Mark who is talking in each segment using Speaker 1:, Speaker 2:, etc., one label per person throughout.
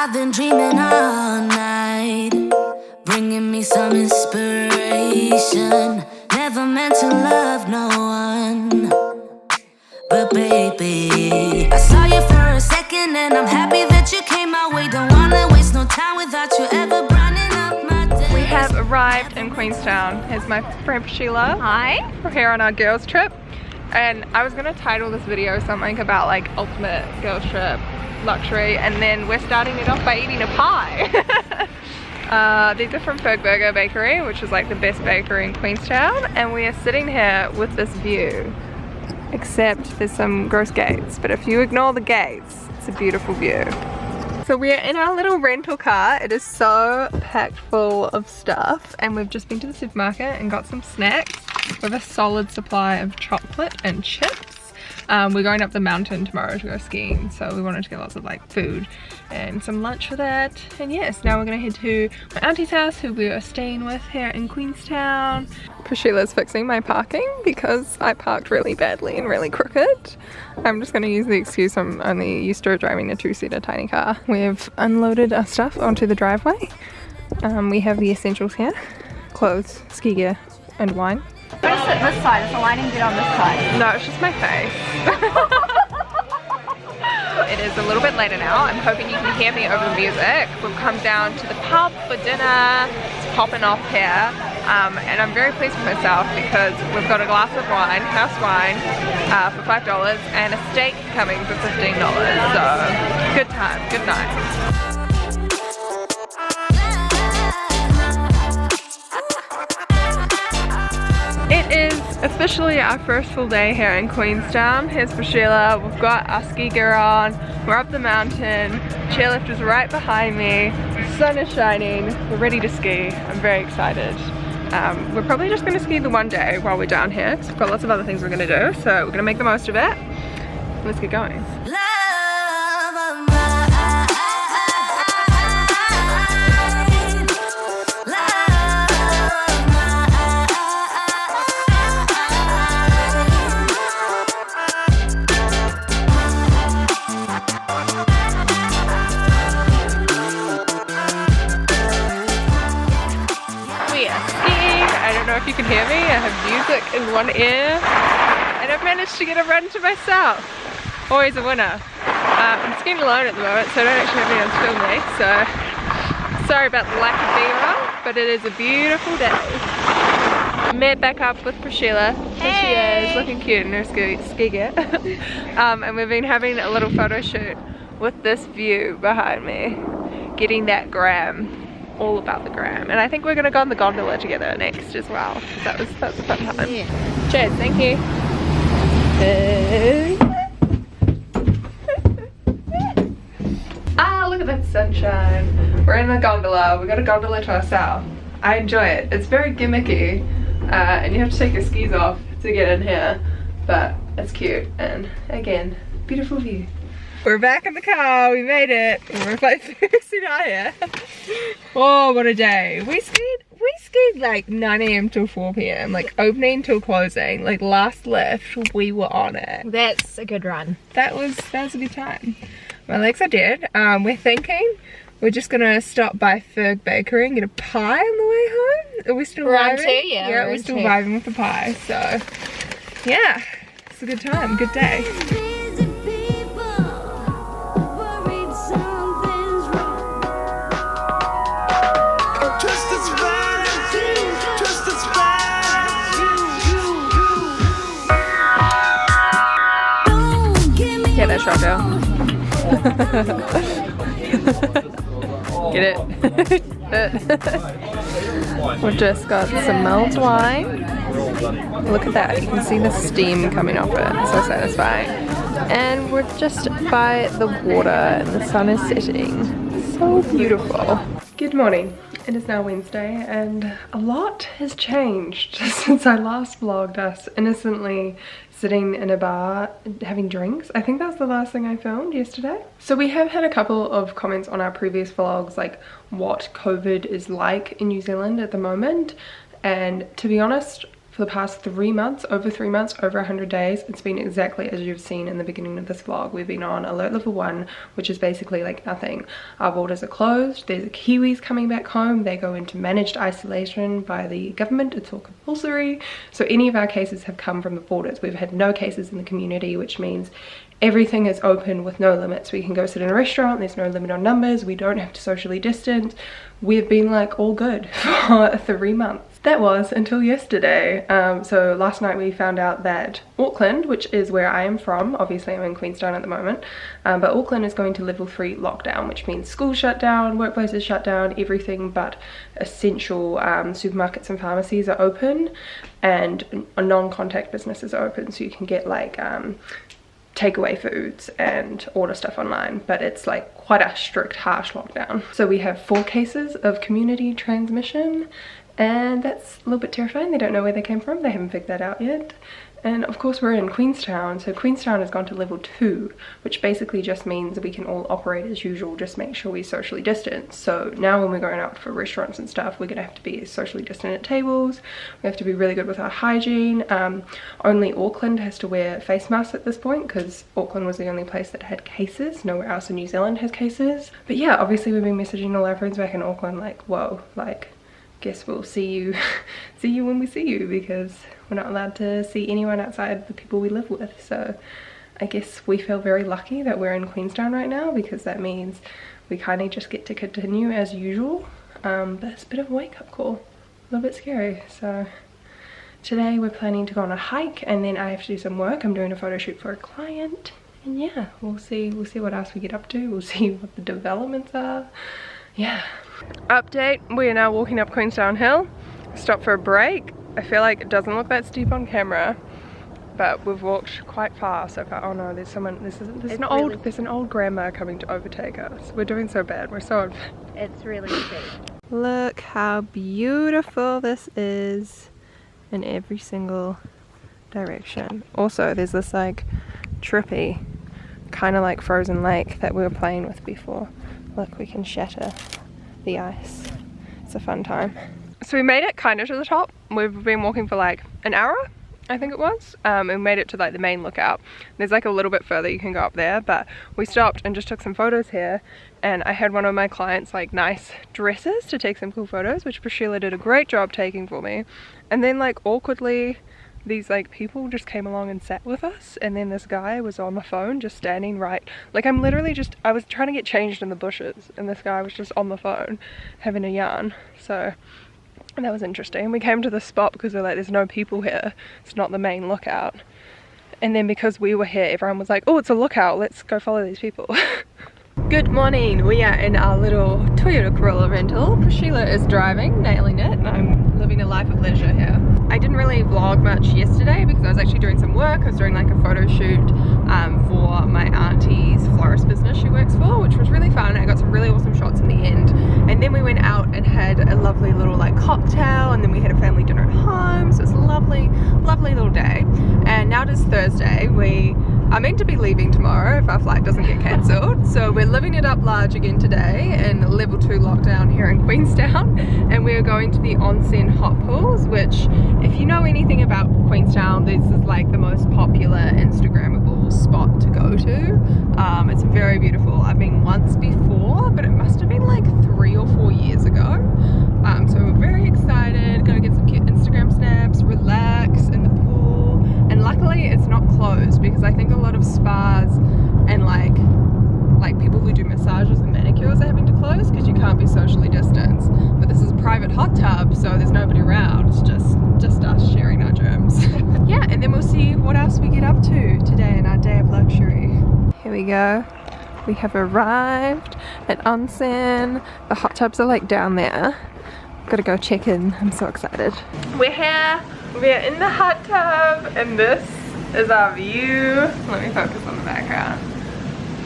Speaker 1: I've been dreaming all night, bringing me some inspiration. Never meant to love no one, but baby, I saw you for a second and I'm happy that you came my way. Don't wanna waste no time without you ever brightening up my day.
Speaker 2: We have arrived in Queenstown. Here's my friend Sheila.
Speaker 3: Hi.
Speaker 2: We're here on our girls trip. And I was gonna title this video something about like ultimate girls trip, luxury, and then we're starting it off by eating a pie. These are from Burger Bakery, which is like the best bakery in Queenstown, and we are sitting here with this view. Except there's some gross gates, but if you ignore the gates, it's a beautiful view. So we're in our little rental car. It is so packed full of stuff, and we've just been to the supermarket and got some snacks. We have a solid supply of chocolate and chips. We're going up the mountain tomorrow to go skiing, so we wanted to get lots of like food and some lunch for that. And yes, now we're gonna head to my auntie's house, who we are staying with here in Queenstown. Sheila's fixing my parking because I parked really badly and really crooked. I'm just gonna use the excuse I'm only used to driving a two-seater tiny car. We've unloaded our stuff onto the driveway. We have the essentials here: clothes, ski gear, and wine.
Speaker 3: I'm gonna sit this side. Is the lighting good on this side?
Speaker 2: No, it's just my face. It is a little bit later now. I'm hoping you can hear me over the music. We've come down to the pub for dinner. It's popping off here. And I'm very pleased with myself because we've got a glass of wine, house wine, for $5 and a steak coming for $15. So, good time, good night. It is officially our first full day here in Queenstown. Here's for Sheila. We've got our ski gear on. We're up the mountain. Chairlift is right behind me. The sun is shining. We're ready to ski. I'm very excited. We're probably just going to ski the one day while we're down here because we've got lots of other things we're going to do. So we're going to make the most of it. Let's get going. If you can hear me, I have music in one ear and I've managed to get a run to myself. Always a winner. I'm skiing alone at the moment, so I don't actually have anyone to film me, so sorry about the lack of B-roll, but it is a beautiful day. Met back up with Priscilla. There she is, looking cute in her ski gear. And we've been having a little photo shoot with this view behind me, getting that gram. All about the gram, and I think we're gonna go on the gondola together next as well. That's a fun time. Yeah. Cheers, thank you. Ah, look at that sunshine. We're in the gondola. We got a gondola to ourselves. I enjoy it. It's very gimmicky, and you have to take your skis off to get in here, but it's cute, and again, beautiful view. We're back in the car, we made it. We're like fixing out here. Oh, what a day. We skied like 9 AM till 4 PM, like opening till closing. Like last lift, we were on it.
Speaker 3: That's a good run.
Speaker 2: That was a good time. My legs are dead. We're thinking we're just gonna stop by Burger Bakery and get a pie on the way home. Are we still vibing? Yeah, we're still vibing with the pie. So yeah, it's a good time, good day. Yeah, that's right, girl. Get it? We've just got some mulled wine. Look at that, you can see the steam coming off it, so satisfying. And we're just by the water and the sun is setting. So beautiful. Good morning. It is now Wednesday and a lot has changed since I last vlogged us innocently sitting in a bar having drinks. I think that's the last thing I filmed yesterday. So we have had a couple of comments on our previous vlogs, like what COVID is like in New Zealand at the moment. And to be honest, for the past 3 months, over 100 days. It's been exactly as you've seen in the beginning of this vlog. We've been on alert level 1, which is basically like nothing. Our borders are closed. There's Kiwis coming back home. They go into managed isolation by the government. It's all compulsory. So any of our cases have come from the borders. We've had no cases in the community, which means everything is open with no limits. We can go sit in a restaurant. There's no limit on numbers. We don't have to socially distance. We've been like all good for 3 months. That was until yesterday. So last night we found out that Auckland, which is where I am from, obviously I'm in Queenstown at the moment, but Auckland is going to level 3 lockdown, which means schools shut down, workplaces shut down, everything but essential supermarkets and pharmacies are open, and non-contact businesses are open, so you can get like takeaway foods and order stuff online, but it's like quite a strict, harsh lockdown. So we have 4 cases of community transmission, and that's a little bit terrifying. They don't know where they came from. They haven't figured that out yet. And of course we're in Queenstown, so Queenstown has gone to level 2, which basically just means we can all operate as usual, just make sure we socially distance. So now when we're going out for restaurants and stuff, we're gonna have to be socially distant at tables. We have to be really good with our hygiene. Only Auckland has to wear face masks at this point, because Auckland was the only place that had cases. Nowhere else in New Zealand has cases. But yeah, obviously we've been messaging all our friends back in Auckland like, whoa, like, guess we'll see you when we see you, because we're not allowed to see anyone outside the people we live with. So I guess we feel very lucky that we're in Queenstown right now, because that means we kind of just get to continue as usual. But it's a bit of a wake-up call, a little bit scary. So today we're planning to go on a hike, and then I have to do some work. I'm doing a photo shoot for a client, and yeah, we'll see what else we get up to. We'll see what the developments are. Yeah. Update, we are now walking up Queenstown Hill. Stopped for a break. I feel like it doesn't look that steep on camera, but we've walked quite far so far. Oh no, there's someone, there's an old grandma coming to overtake us. We're doing so bad, we're so
Speaker 3: It's really steep.
Speaker 2: Look how beautiful this is in every single direction. Also, there's this like trippy, kind of like frozen lake that we were playing with before. Look, we can shatter the ice. It's a fun time. So we made it kind of to the top. We've been walking for like an hour, I think it was, and we made it to like the main lookout. There's like a little bit further you can go up there, but we stopped and just took some photos here, and I had one of my clients like nice dresses to take some cool photos, which Priscilla did a great job taking for me. And then like awkwardly these like people just came along and sat with us, and then this guy was on the phone just standing right, like I'm literally just, I was trying to get changed in the bushes and this guy was just on the phone having a yarn. So that was interesting. We came to the spot because we're like, there's no people here, it's not the main lookout, and then because we were here everyone was like, oh, it's a lookout, let's go follow these people. Good morning, we are in our little Toyota Corolla rental. Priscilla is driving, nailing it, and I'm living a life of leisure here. I didn't really vlog much yesterday because I was actually doing some work. I was doing like a photo shoot for my auntie's florist business she works for, which was really fun. I got some really awesome shots in the end, and then we went out and had a lovely little like cocktail, and then we had a family dinner at home, so it's a lovely little day. And now it is Thursday. We are meant to be leaving tomorrow if our flight doesn't get cancelled, so we're living it up large again today in level 2 lockdown here in Queenstown, and we are going to the Onsen hot pools, which if you know anything about Queenstown, this is like the most popular Instagrammable spot to go to. It's very beautiful. I've been once before, but it must have been like 3 or 4 years ago. So we're very excited, gonna get some cute Instagram snaps, relax in the pool, and luckily it's not closed, because I think a lot of spas and like people who do massages and manicures are having to close because you can't be socially distanced. But this is a private hot tub, so there's nobody around. It's just us sharing our germs. Yeah, and then we'll see what else we get up to today in our day of luxury. Here we go. We have arrived at Onsen. The hot tubs are like down there. Gotta go check in. I'm so excited. We're here. We're in the hot tub, and this is our view. Let me focus on the background.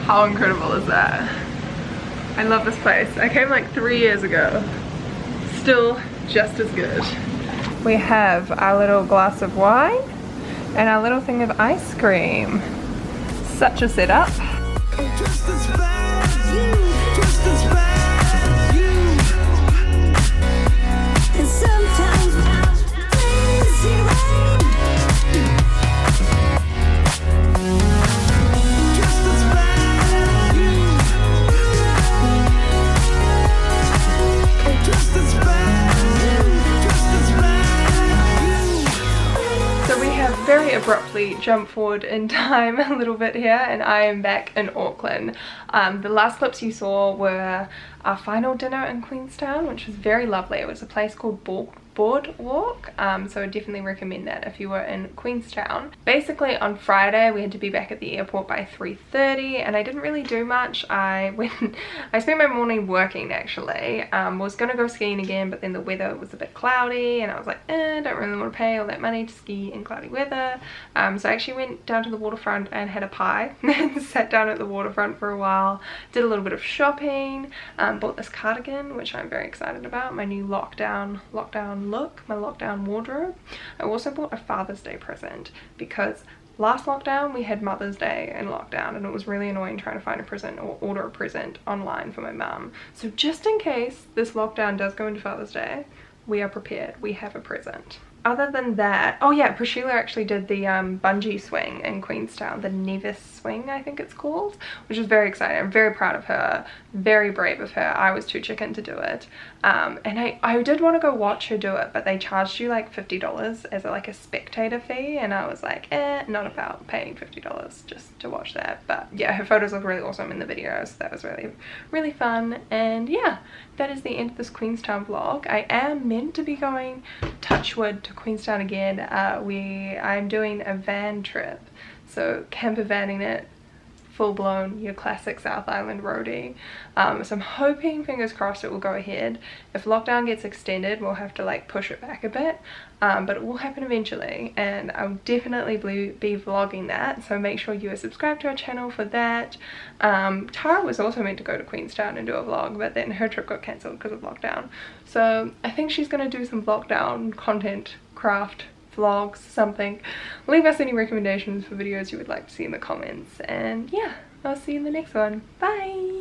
Speaker 2: How incredible is that? I love this place. I came like 3 years ago. Still just as good. We have our little glass of wine and our little thing of ice cream. Such a setup.
Speaker 1: Just as bad as you, just as bad as you. And sometimes I'm lazy.
Speaker 2: obviously jump forward in time a little bit here, and I am back in Auckland. The last clips you saw were our final dinner in Queenstown, which was very lovely. It was a place called Boardwalk, so I definitely recommend that if you were in Queenstown. Basically on Friday we had to be back at the airport by 3:30, and I didn't really do much. I spent my morning working actually. Was gonna go skiing again, but then the weather was a bit cloudy and I was like, don't really want to pay all that money to ski in cloudy weather. So I actually went down to the waterfront and had a pie and sat down at the waterfront for a while, did a little bit of shopping, bought this cardigan which I'm very excited about, my new lockdown look, my lockdown wardrobe. I also bought a Father's Day present because last lockdown we had Mother's Day in lockdown and it was really annoying trying to find a present or order a present online for my mum. So just in case this lockdown does go into Father's Day, we are prepared, we have a present. Other than that, oh yeah, Priscilla actually did the bungee swing in Queenstown, the Nevis swing I think it's called, which was very exciting. I'm very proud of her, very brave of her. I was too chicken to do it, and I did want to go watch her do it, but they charged you like $50 as like a spectator fee, and I was like, not about paying $50 just to watch that. But yeah, her photos look really awesome in the video, so that was really fun. And yeah, that is the end of this Queenstown vlog. I am meant to be going, touch wood, to Queenstown again. I'm doing a van trip, so camper vanning it, full-blown your classic South Island roadie. So I'm hoping, fingers crossed, it will go ahead. If lockdown gets extended, we'll have to like push it back a bit, but it will happen eventually, and I'll definitely be vlogging that, so make sure you are subscribed to our channel for that. Tara was also meant to go to Queenstown and do a vlog, but then her trip got cancelled because of lockdown, so I think she's going to do some lockdown content, craft vlogs, something. Leave us any recommendations for videos you would like to see in the comments, and yeah, I'll see you in the next one. Bye!